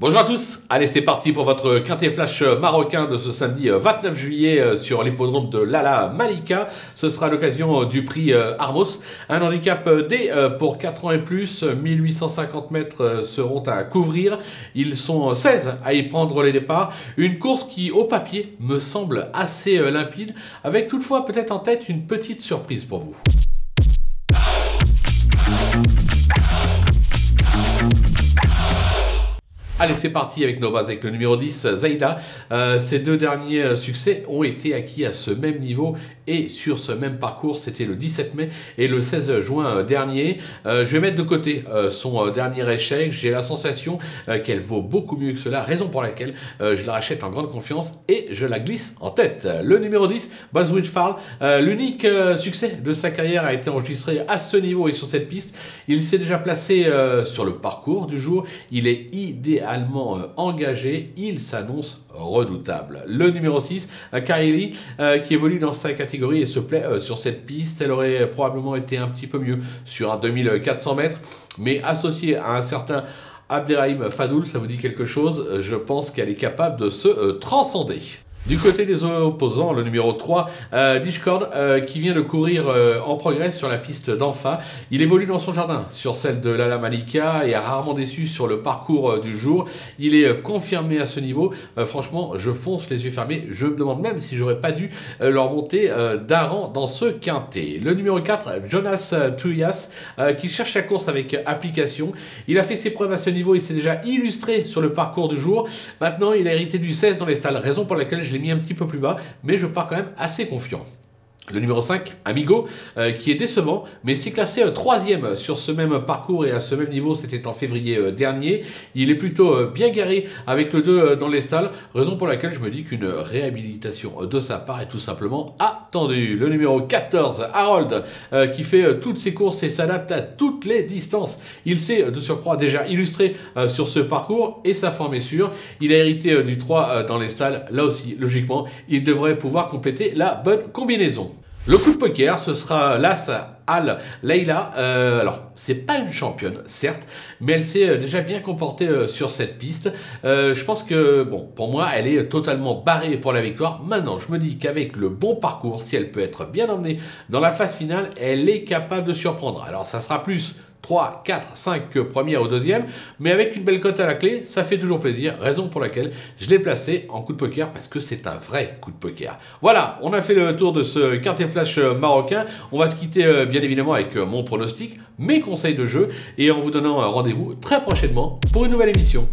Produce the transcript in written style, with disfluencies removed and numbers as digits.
Bonjour à tous, allez c'est parti pour votre quintet flash marocain de ce samedi 29 juillet sur l'hippodrome de Lalla Malika. Ce sera l'occasion du prix Armos, un handicap D pour 4 ans et plus, 1850 mètres seront à couvrir. Ils sont 16 à y prendre les départs, une course qui au papier me semble assez limpide, avec toutefois peut-être en tête une petite surprise pour vous. Allez, c'est parti avec nos bases, avec le numéro 10, Zaida. Ces deux derniers succès ont été acquis à ce même niveau et sur ce même parcours. C'était le 17 mai et le 16 juin dernier. Je vais mettre de côté son dernier échec. J'ai la sensation qu'elle vaut beaucoup mieux que cela, raison pour laquelle je la rachète en grande confiance et je la glisse en tête. Le numéro 10, Boswich Farl, l'unique succès de sa carrière a été enregistré à ce niveau et sur cette piste. Il s'est déjà placé sur le parcours du jour. Il est idéalement engagé, il s'annonce redoutable. Le numéro 6, Kylie, qui évolue dans sa catégorie et se plaît sur cette piste. Elle aurait probablement été un petit peu mieux sur un 2400 mètres, mais associée à un certain Abderrahim Fadoul, ça vous dit quelque chose? Je pense qu'elle est capable de se transcender. Du côté des opposants, le numéro 3, Dishcord, qui vient de courir en progrès sur la piste d'Enfa. Il évolue dans son jardin sur celle de Lalla Malika et a rarement déçu sur le parcours du jour. Il est confirmé à ce niveau. Franchement, je fonce les yeux fermés. Je me demande même si j'aurais pas dû leur monter d'un rang dans ce quintet. Le numéro 4, Jonas Tuyas, qui cherche la course avec application. Il a fait ses preuves à ce niveau. Il s'est déjà illustré sur le parcours du jour. Maintenant, il a hérité du 16 dans les stalles, raison pour laquelle je l'ai mis un petit peu plus bas, mais je pars quand même assez confiant. Le numéro 5, Amigo, qui est décevant, mais s'est classé 3e sur ce même parcours et à ce même niveau, c'était en février dernier. Il est plutôt bien garé avec le 2 dans les stalles, raison pour laquelle je me dis qu'une réhabilitation de sa part est tout simplement attendue. Le numéro 14, Harold, qui fait toutes ses courses et s'adapte à toutes les distances. Il s'est de surcroît déjà illustré sur ce parcours et sa forme est sûre. Il a hérité du 3 dans les stalles, là aussi, logiquement, il devrait pouvoir compléter la bonne combinaison. Le coup de poker, ce sera l'As Al Leila. Alors, c'est pas une championne, certes, mais elle s'est déjà bien comportée sur cette piste. Je pense que, bon, pour moi, elle est totalement barrée pour la victoire. Maintenant, je me dis qu'avec le bon parcours, si elle peut être bien emmenée dans la phase finale, elle est capable de surprendre. Alors, ça sera plus 3, 4, 5 première ou deuxième, mais avec une belle cote à la clé, ça fait toujours plaisir, raison pour laquelle je l'ai placé en coup de poker, parce que c'est un vrai coup de poker. Voilà, on a fait le tour de ce quintet flash marocain. On va se quitter bien évidemment avec mon pronostic, mes conseils de jeu, et en vous donnant rendez-vous très prochainement pour une nouvelle émission.